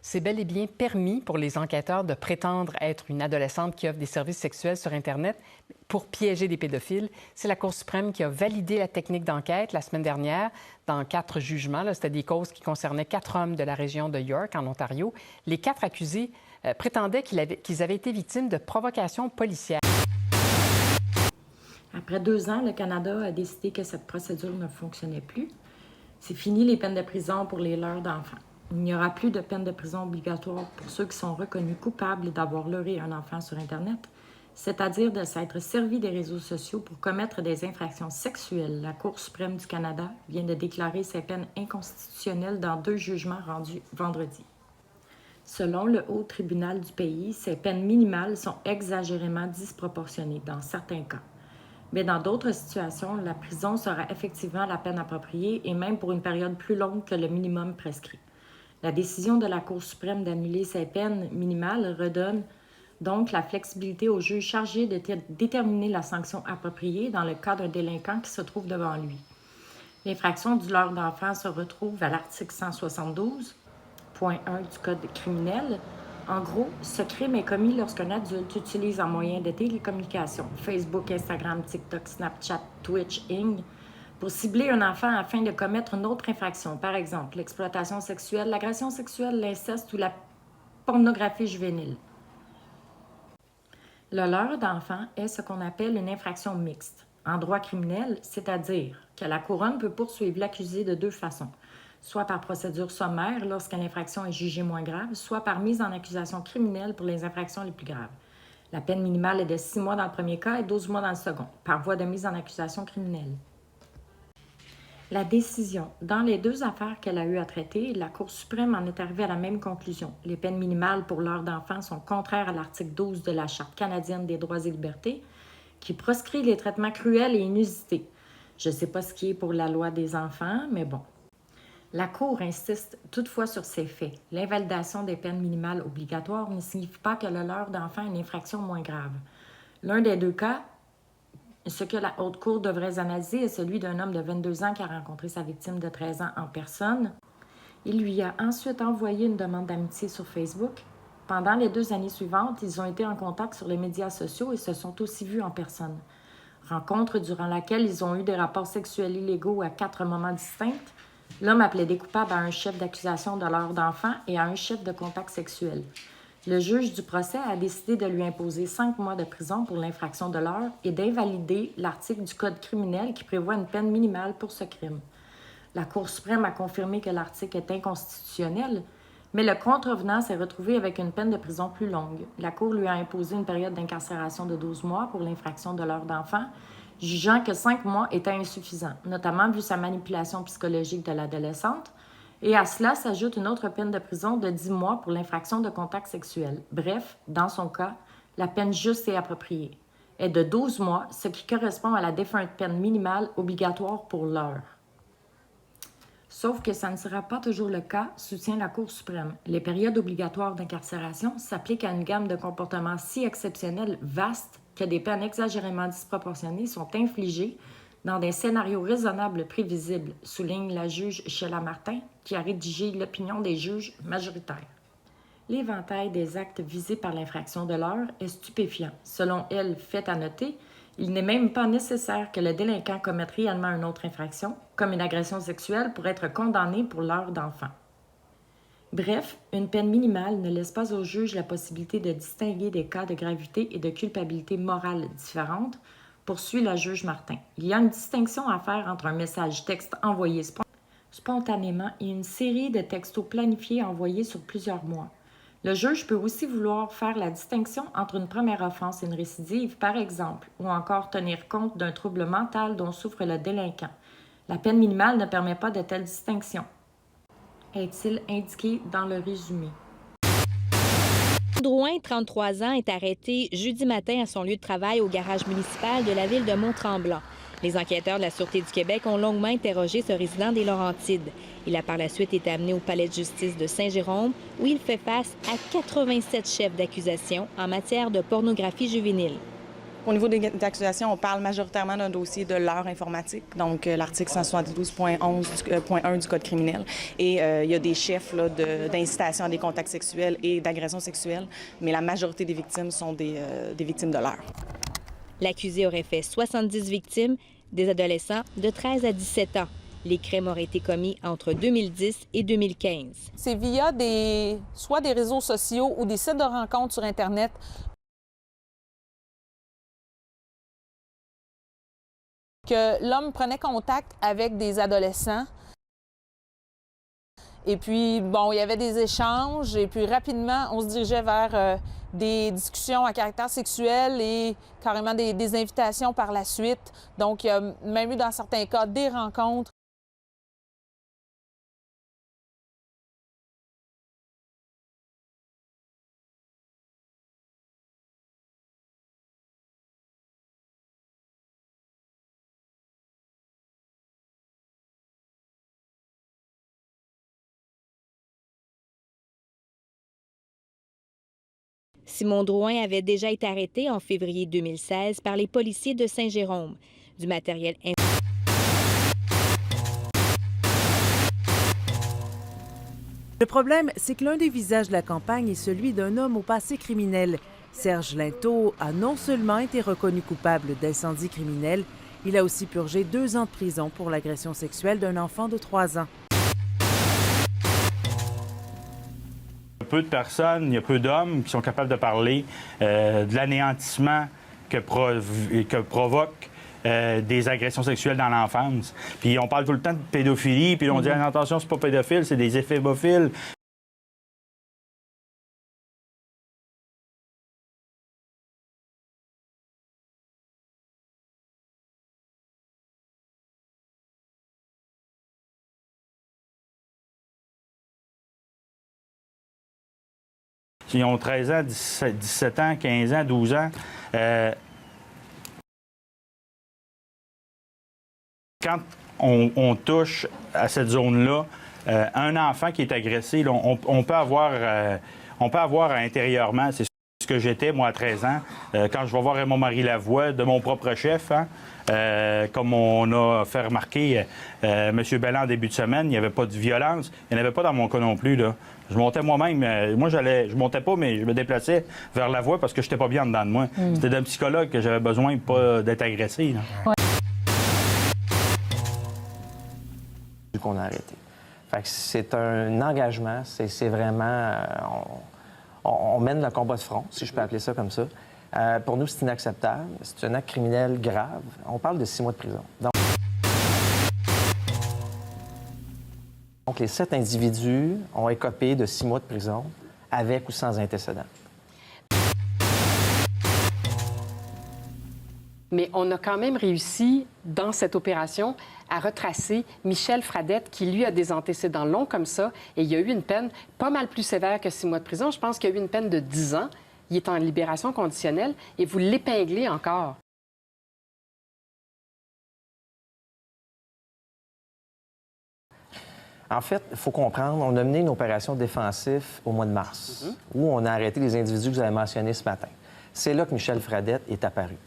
C'est bel et bien permis pour les enquêteurs de prétendre être une adolescente qui offre des services sexuels sur Internet pour piéger des pédophiles. C'est la Cour suprême qui a validé la technique d'enquête la semaine dernière dans 4 jugements. C'était des causes qui concernaient 4 hommes de la région de York, en Ontario. Les 4 accusés prétendaient qu'ils avaient été victimes de provocations policières. Après 2 ans, le Canada a décidé que cette procédure ne fonctionnait plus. C'est fini les peines de prison pour les leurres d'enfants. Il n'y aura plus de peine de prison obligatoire pour ceux qui sont reconnus coupables d'avoir leurré un enfant sur Internet, c'est-à-dire de s'être servi des réseaux sociaux pour commettre des infractions sexuelles. La Cour suprême du Canada vient de déclarer ces peines inconstitutionnelles dans 2 jugements rendus vendredi. Selon le haut tribunal du pays, ces peines minimales sont exagérément disproportionnées dans certains cas. Mais dans d'autres situations, la prison sera effectivement la peine appropriée et même pour une période plus longue que le minimum prescrit. La décision de la Cour suprême d'annuler ces peines minimales redonne donc la flexibilité au juge chargé de déterminer la sanction appropriée dans le cas d'un délinquant qui se trouve devant lui. L'infraction du leurre d'enfant se retrouve à l'article 172.1 du Code criminel. En gros, ce crime est commis lorsqu'un adulte utilise un moyen de télécommunication, Facebook, Instagram, TikTok, Snapchat, Twitch, Ing, pour cibler un enfant afin de commettre une autre infraction, par exemple l'exploitation sexuelle, l'agression sexuelle, l'inceste ou la pornographie juvénile. Le leurre d'enfant est ce qu'on appelle une infraction mixte en droit criminel, c'est-à-dire que la couronne peut poursuivre l'accusé de 2 façons, soit par procédure sommaire lorsque l'infraction est jugée moins grave, soit par mise en accusation criminelle pour les infractions les plus graves. La peine minimale est de 6 mois dans le premier cas et 12 mois dans le second, par voie de mise en accusation criminelle. La décision. Dans les 2 affaires qu'elle a eu à traiter, la Cour suprême en est arrivée à la même conclusion. Les peines minimales pour leurre d'enfants sont contraires à l'article 12 de la Charte canadienne des droits et libertés, qui proscrit les traitements cruels et inusités. Je ne sais pas ce qui est pour la loi des enfants, mais bon. La Cour insiste toutefois sur ces faits. L'invalidation des peines minimales obligatoires ne signifie pas que le leurre d'enfant est une infraction moins grave. L'un des 2 cas, ce que la Haute Cour devrait analyser est celui d'un homme de 22 ans qui a rencontré sa victime de 13 ans en personne. Il lui a ensuite envoyé une demande d'amitié sur Facebook. Pendant les 2 années suivantes, ils ont été en contact sur les médias sociaux et se sont aussi vus en personne. Rencontre durant laquelle ils ont eu des rapports sexuels illégaux à 4 moments distincts. L'homme a plaidé coupable à un chef d'accusation de leurre d'enfant et à un chef de contact sexuel. Le juge du procès a décidé de lui imposer 5 mois de prison pour l'infraction de leurre et d'invalider l'article du Code criminel qui prévoit une peine minimale pour ce crime. La Cour suprême a confirmé que l'article est inconstitutionnel, mais le contrevenant s'est retrouvé avec une peine de prison plus longue. La Cour lui a imposé une période d'incarcération de 12 mois pour l'infraction de leurre d'enfant, jugeant que 5 mois étaient insuffisants, notamment vu sa manipulation psychologique de l'adolescente, et à cela s'ajoute une autre peine de prison de 10 mois pour l'infraction de contact sexuel. Bref, dans son cas, la peine juste et appropriée est de 12 mois, ce qui correspond à la défunte peine minimale obligatoire pour leurre. Sauf que ça ne sera pas toujours le cas, soutient la Cour suprême. Les périodes obligatoires d'incarcération s'appliquent à une gamme de comportements si exceptionnels, vastes, que des peines exagérément disproportionnées sont infligées dans des scénarios raisonnables prévisibles, souligne la juge Sheila Martin, qui a rédigé l'opinion des juges majoritaires. L'éventail des actes visés par l'infraction de leurre est stupéfiant. Selon elle, fait à noter, il n'est même pas nécessaire que le délinquant commette réellement une autre infraction, comme une agression sexuelle, pour être condamné pour leurre d'enfant. Bref, une peine minimale ne laisse pas au juge la possibilité de distinguer des cas de gravité et de culpabilité morale différentes, poursuit la juge Martin. Il y a une distinction à faire entre un message texte envoyé spontanément et une série de textos planifiés envoyés sur plusieurs mois. Le juge peut aussi vouloir faire la distinction entre une première offense et une récidive, par exemple, ou encore tenir compte d'un trouble mental dont souffre le délinquant. La peine minimale ne permet pas de telle distinction, est-il indiqué dans le résumé. Drouin, 33 ans, est arrêté jeudi matin à son lieu de travail au garage municipal de la ville de Mont-Tremblant. Les enquêteurs de la Sûreté du Québec ont longuement interrogé ce résident des Laurentides. Il a par la suite été amené au palais de justice de Saint-Jérôme, où il fait face à 87 chefs d'accusation en matière de pornographie juvénile. Au niveau des accusations, on parle majoritairement d'un dossier de leurre informatique, donc l'article 172.11.1 du Code criminel. Et il y a des chefs d'incitation à des contacts sexuels et d'agressions sexuelles, mais la majorité des victimes sont des victimes de leurre. L'accusé aurait fait 70 victimes, des adolescents de 13 à 17 ans. Les crimes auraient été commis entre 2010 et 2015. C'est via soit des réseaux sociaux ou des sites de rencontres sur Internet que l'homme prenait contact avec des adolescents. Et puis, bon, il y avait des échanges et puis rapidement, on se dirigeait vers des discussions à caractère sexuel et carrément des invitations par la suite. Donc, il y a même eu dans certains cas des rencontres. Simon Drouin avait déjà été arrêté en février 2016 par les policiers de Saint-Jérôme. Du matériel Le problème, c'est que l'un des visages de la campagne est celui d'un homme au passé criminel. Serge Linteau a non seulement été reconnu coupable d'incendie criminel, il a aussi purgé 2 ans de prison pour l'agression sexuelle d'un enfant de 3 ans. Peu de personnes, il y a peu d'hommes qui sont capables de parler de l'anéantissement que provoquent des agressions sexuelles dans l'enfance. Puis on parle tout le temps de pédophilie, puis on dit attention, c'est pas pédophile, c'est des éphébophiles. Ils ont 13 ans, 17 ans, 15 ans, 12 ans. Quand on touche à cette zone-là, un enfant qui est agressé, là, on peut avoir intérieurement, c'est ce que j'étais, moi, à 13 ans, quand je vais voir Raymond Marie Lavoie, de mon propre chef, hein, comme on a fait remarquer M. Belland en début de semaine, il n'y avait pas de violence. Il n'y en avait pas dans mon cas non plus, là. Je montais moi-même. Moi, je montais pas, mais je me déplaçais vers la voie parce que je n'étais pas bien en dedans de moi. C'était d'un psychologue que j'avais besoin, pas d'être agressé. Ouais. Qu'on a arrêté. Fait que c'est un engagement, c'est vraiment... on mène le combat de front, si je peux appeler ça comme ça. Pour nous, c'est inacceptable. C'est un acte criminel grave. On parle de 6 mois de prison. Donc, les 7 individus ont écopé de 6 mois de prison, avec ou sans antécédent. Mais on a quand même réussi, dans cette opération, à retracer Michel Fradette, qui, lui, a des antécédents longs comme ça, et il y a eu une peine pas mal plus sévère que 6 mois de prison. Je pense qu'il y a eu une peine de 10 ans. Il est en libération conditionnelle, et vous l'épinglez encore. En fait, il faut comprendre, on a mené une opération défensive au mois de mars, où on a arrêté les individus que vous avez mentionnés ce matin. C'est là que Michel Fradette est apparu.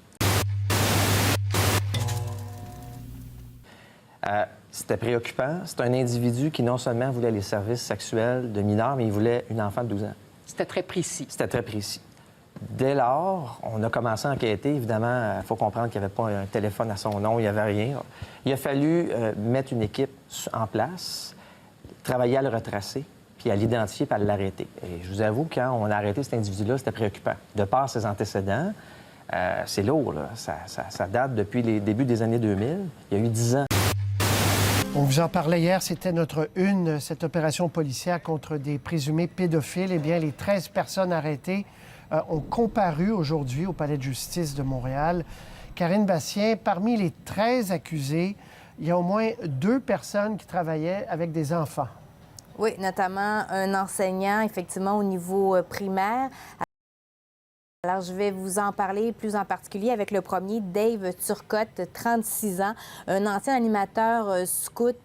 C'était préoccupant. C'est un individu qui non seulement voulait les services sexuels de mineurs, mais il voulait une enfant de 12 ans. C'était très précis. C'était très précis. Dès lors, on a commencé à enquêter. Évidemment, il faut comprendre qu'il n'y avait pas un téléphone à son nom, il n'y avait rien. Il a fallu mettre une équipe en place, travailler à le retracer, puis à l'identifier, puis à l'arrêter. Et je vous avoue, quand on a arrêté cet individu-là, c'était préoccupant. De par ses antécédents, c'est lourd, là. Ça date depuis les débuts des années 2000. Il y a eu 10 ans. On vous en parlait hier, c'était notre une, cette opération policière contre des présumés pédophiles. Eh bien, les 13 personnes arrêtées ont comparu aujourd'hui au Palais de justice de Montréal. Karine Bastien, parmi les 13 accusés, il y a au moins 2 personnes qui travaillaient avec des enfants. Oui, notamment un enseignant, effectivement, au niveau primaire. Alors, je vais vous en parler plus en particulier avec le premier, Dave Turcotte, 36 ans, un ancien animateur scout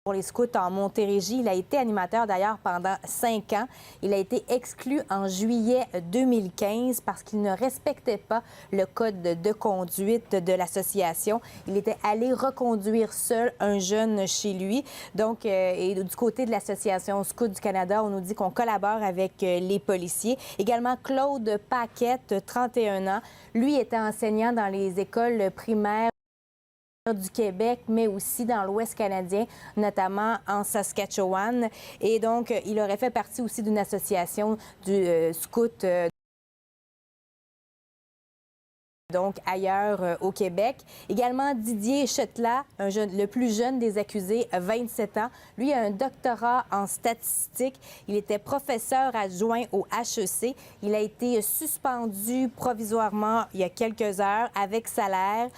pour Pour les scouts en Montérégie, il a été animateur d'ailleurs pendant 5 ans. Il a été exclu en juillet 2015 parce qu'il ne respectait pas le code de conduite de l'association. Il était allé reconduire seul un jeune chez lui. Donc, et du côté de l'Association Scouts du Canada, on nous dit qu'on collabore avec les policiers. Également, Claude Paquette, 31 ans. Lui était enseignant dans les écoles primaires du Québec, mais aussi dans l'Ouest canadien, notamment en Saskatchewan. Et donc, il aurait fait partie aussi d'une association du scout donc ailleurs au Québec. Également Didier Chetla, le plus jeune des accusés, 27 ans. Lui a un doctorat en statistique. Il était professeur adjoint au HEC. Il a été suspendu provisoirement il y a quelques heures avec salaire.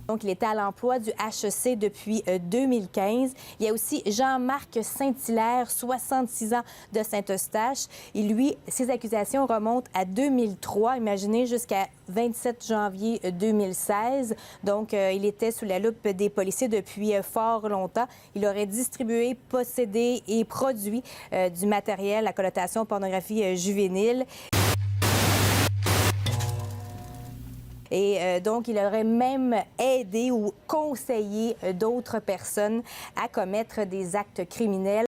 Donc, il était à l'emploi du HEC depuis 2015. Il y a aussi Jean-Marc Saint-Hilaire, 66 ans, de Saint-Eustache. Et lui, ses accusations remontent à 2003, imaginez, jusqu'à 27 janvier 2016. Donc, il était sous la loupe des policiers depuis fort longtemps. Il aurait distribué, possédé et produit du matériel à connotation pornographie juvénile. Et donc, il aurait même aidé ou conseillé d'autres personnes à commettre des actes criminels.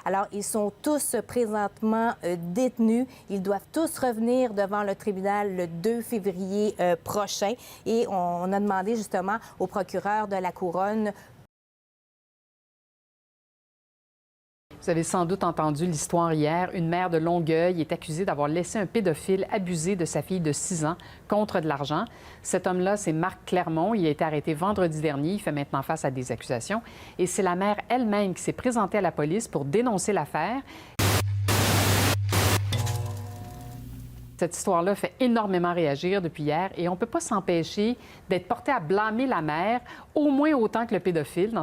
Alors, ils sont tous présentement détenus. Ils doivent tous revenir devant le tribunal le 2 février prochain. Et on a demandé justement au procureur de la Couronne. Vous avez sans doute entendu l'histoire hier. Une mère de Longueuil est accusée d'avoir laissé un pédophile abuser de sa fille de 6 ans contre de l'argent. Cet homme-là, c'est Marc Clermont. Il a été arrêté vendredi dernier. Il fait maintenant face à des accusations. Et c'est la mère elle-même qui s'est présentée à la police pour dénoncer l'affaire. Cette histoire-là fait énormément réagir depuis hier et on ne peut pas s'empêcher d'être porté à blâmer la mère au moins autant que le pédophile.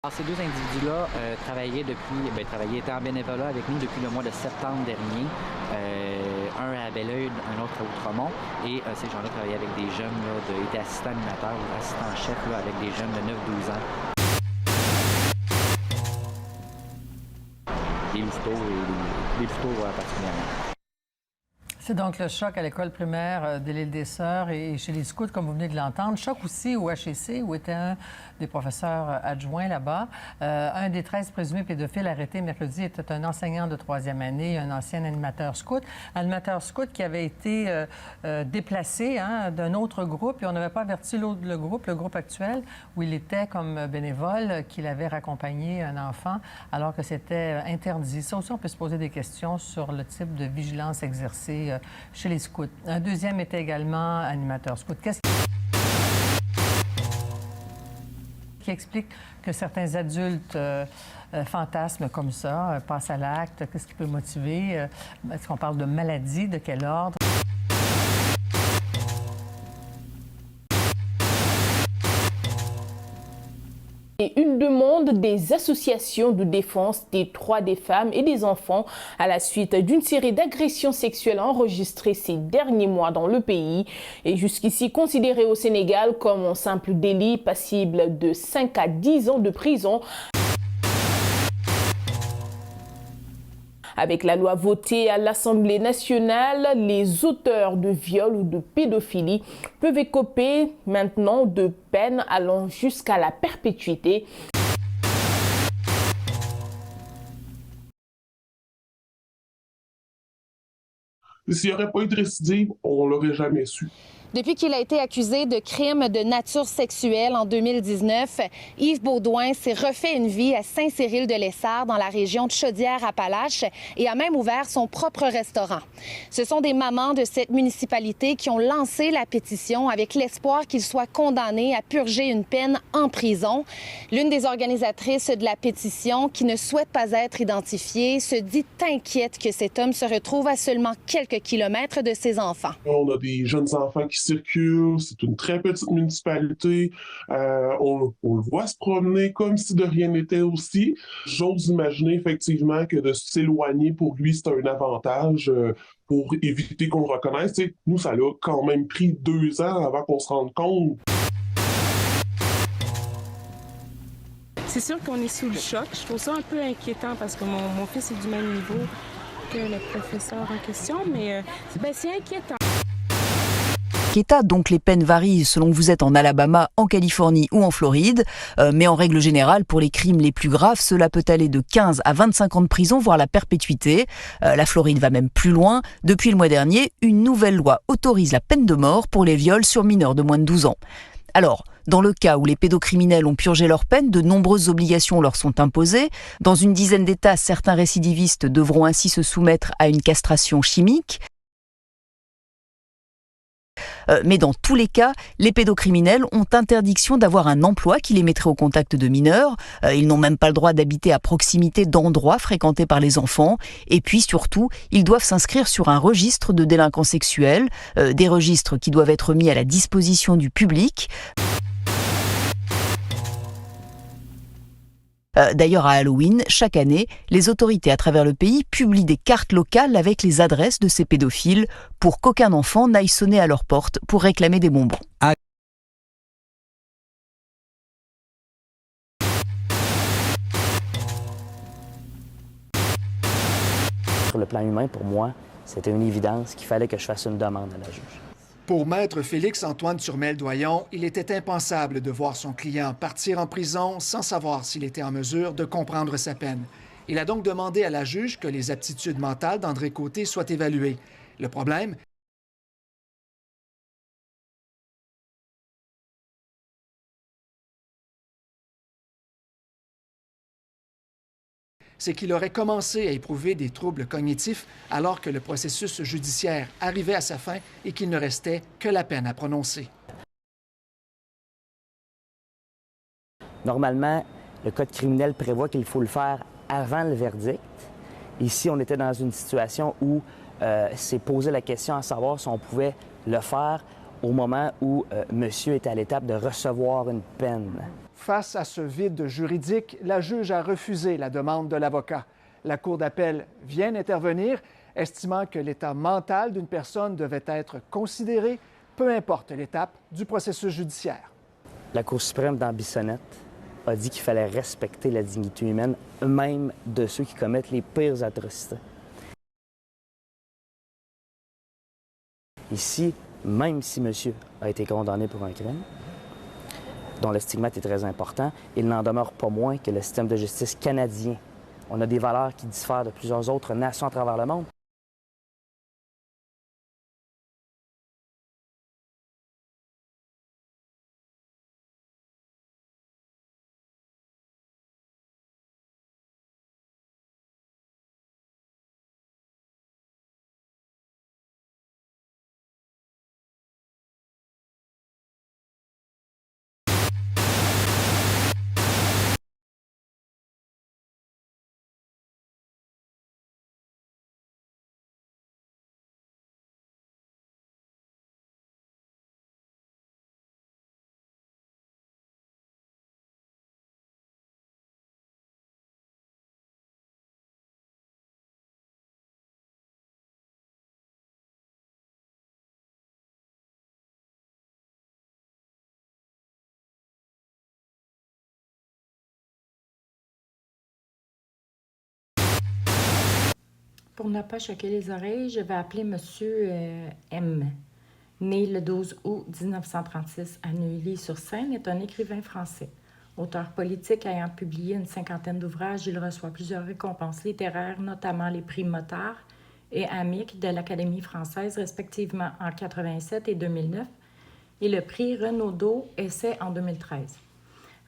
Alors, ces deux individus-là étaient en bénévolat avec nous depuis le mois de septembre dernier. Un à Belleuil, un autre à Outremont. Et ces gens-là travaillaient avec des jeunes, étaient assistants animateurs ou assistants-chefs avec des jeunes de 9-12 ans. Des louveteaux et des louveteaux particulièrement. C'est donc le choc à l'école primaire de l'Île des Sœurs et chez les scouts, comme vous venez de l'entendre. Choc aussi au HEC, où était un des professeurs adjoints là-bas. Un des 13 présumés pédophiles arrêtés mercredi était un enseignant de 3e année, un ancien animateur scout. Animateur scout qui avait été déplacé d'un autre groupe et on n'avait pas averti le groupe actuel, où il était comme bénévole, qu'il avait raccompagné un enfant alors que c'était interdit. Ça aussi, on peut se poser des questions sur le type de vigilance exercée chez les scouts. Un deuxième était également animateur scout. Qu'est-ce qui explique que certains adultes fantasment comme ça, passent à l'acte? Qu'est-ce qui peut motiver? Est-ce qu'on parle de maladie? De quel ordre? Et une demande des associations de défense des droits des femmes et des enfants à la suite d'une série d'agressions sexuelles enregistrées ces derniers mois dans le pays et jusqu'ici considérées au Sénégal comme un simple délit passible de 5 à 10 ans de prison. Avec la loi votée à l'Assemblée nationale, les auteurs de viol ou de pédophilie peuvent écoper maintenant de peines allant jusqu'à la perpétuité. S'il n'y aurait pas eu de récidive, on l'aurait jamais su. Depuis qu'il a été accusé de crimes de nature sexuelle en 2019, Yves Baudouin s'est refait une vie à Saint-Cyril-de-Lessard dans la région de Chaudière-Appalaches et a même ouvert son propre restaurant. Ce sont des mamans de cette municipalité qui ont lancé la pétition avec l'espoir qu'il soit condamné à purger une peine en prison. L'une des organisatrices de la pétition, qui ne souhaite pas être identifiée, se dit inquiète que cet homme se retrouve à seulement quelques kilomètres de ses enfants. On a des jeunes enfants qui circulent, c'est une très petite municipalité, on le voit se promener comme si de rien n'était aussi. J'ose imaginer effectivement que de s'éloigner pour lui, c'est un avantage pour éviter qu'on le reconnaisse. T'sais, nous, ça l'a quand même pris 2 ans avant qu'on se rende compte. C'est sûr qu'on est sous le choc. Je trouve ça un peu inquiétant parce que mon fils est du même niveau que le professeur en question, mais c'est inquiétant. Donc les peines varient selon que vous êtes en Alabama, en Californie ou en Floride. Mais en règle générale, pour les crimes les plus graves, cela peut aller de 15 à 25 ans de prison, voire la perpétuité. La Floride va même plus loin. Depuis le mois dernier, une nouvelle loi autorise la peine de mort pour les viols sur mineurs de moins de 12 ans. Alors, dans le cas où les pédocriminels ont purgé leur peine, de nombreuses obligations leur sont imposées. Dans une dizaine d'États, certains récidivistes devront ainsi se soumettre à une castration chimique. Mais dans tous les cas, les pédocriminels ont interdiction d'avoir un emploi qui les mettrait au contact de mineurs. Ils n'ont même pas le droit d'habiter à proximité d'endroits fréquentés par les enfants. Et puis surtout, ils doivent s'inscrire sur un registre de délinquants sexuels, des registres qui doivent être mis à la disposition du public. D'ailleurs, à Halloween, chaque année, les autorités à travers le pays publient des cartes locales avec les adresses de ces pédophiles pour qu'aucun enfant n'aille sonner à leur porte pour réclamer des bonbons. Sur le plan humain, pour moi, c'était une évidence qu'il fallait que je fasse une demande à la juge. Pour maître Félix-Antoine Turmel-Doyon, il était impensable de voir son client partir en prison sans savoir s'il était en mesure de comprendre sa peine. Il a donc demandé à la juge que les aptitudes mentales d'André Côté soient évaluées. Le problème, c'est qu'il aurait commencé à éprouver des troubles cognitifs alors que le processus judiciaire arrivait à sa fin et qu'il ne restait que la peine à prononcer. Normalement, le code criminel prévoit qu'il faut le faire avant le verdict. Ici, on était dans une situation où s'est posé la question à savoir si on pouvait le faire au moment où monsieur était à l'étape de recevoir une peine. Face à ce vide juridique, la juge a refusé la demande de l'avocat. La Cour d'appel vient d'intervenir, estimant que l'état mental d'une personne devait être considéré, peu importe l'étape du processus judiciaire. La Cour suprême dans Bissonnette a dit qu'il fallait respecter la dignité humaine, même de ceux qui commettent les pires atrocités. Ici, même si monsieur a été condamné pour un crime, dont le stigmate est très important, il n'en demeure pas moins que le système de justice canadien, on a des valeurs qui diffèrent de plusieurs autres nations à travers le monde. Pour ne pas choquer les oreilles, je vais appeler Monsieur M. Né le 12 août 1936 à Neuilly-sur-Seine, est un écrivain français. Auteur politique ayant publié une 50aine d'ouvrages, il reçoit plusieurs récompenses littéraires, notamment les prix Motard et Amique de l'Académie française, respectivement en 87 et 2009, et le prix Renaudot Essai en 2013.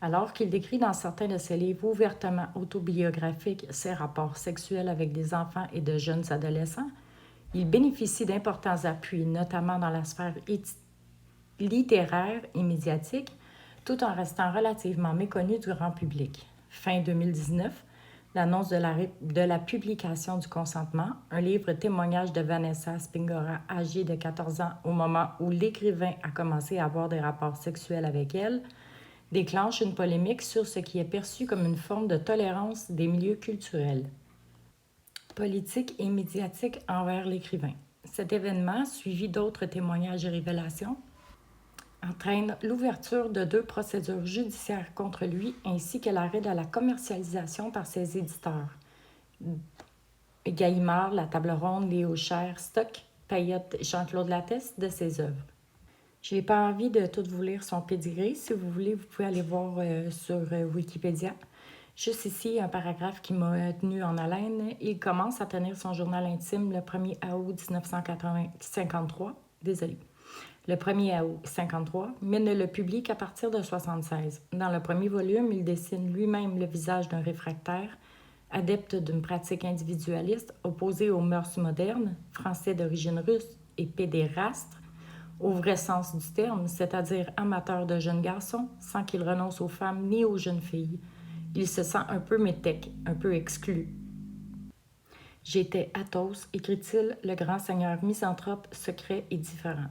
Alors qu'il décrit dans certains de ses livres ouvertement autobiographiques ses rapports sexuels avec des enfants et de jeunes adolescents, il bénéficie d'importants appuis, notamment dans la sphère littéraire et médiatique, tout en restant relativement méconnu du grand public. Fin 2019, l'annonce de la publication du Consentement, un livre témoignage de Vanessa Spingora, âgée de 14 ans au moment où l'écrivain a commencé à avoir des rapports sexuels avec elle, déclenche une polémique sur ce qui est perçu comme une forme de tolérance des milieux culturels, politiques et médiatiques envers l'écrivain. Cet événement, suivi d'autres témoignages et révélations, entraîne l'ouverture de 2 procédures judiciaires contre lui ainsi que l'arrêt de la commercialisation par ses éditeurs. Gallimard, La Table Ronde, Léo Cher, Stock, Payette et Jean-Claude Lattès de ses œuvres. Je n'ai pas envie de tout vous lire son pédigré. Si vous voulez, vous pouvez aller voir sur Wikipédia. Juste ici, un paragraphe qui m'a tenu en haleine. Il commence à tenir son journal intime le 1er août 1953. Désolé. Le 1er août 1953, mais ne le publie qu'à partir de 1976. Dans le premier volume, il dessine lui-même le visage d'un réfractaire, adepte d'une pratique individualiste opposée aux mœurs modernes, français d'origine russe et pédéraste, au vrai sens du terme, c'est-à-dire amateur de jeunes garçons, sans qu'il renonce aux femmes ni aux jeunes filles. Il se sent un peu métèque, un peu exclu. « J'étais Athos, écrit-il, le grand seigneur misanthrope, secret et différent.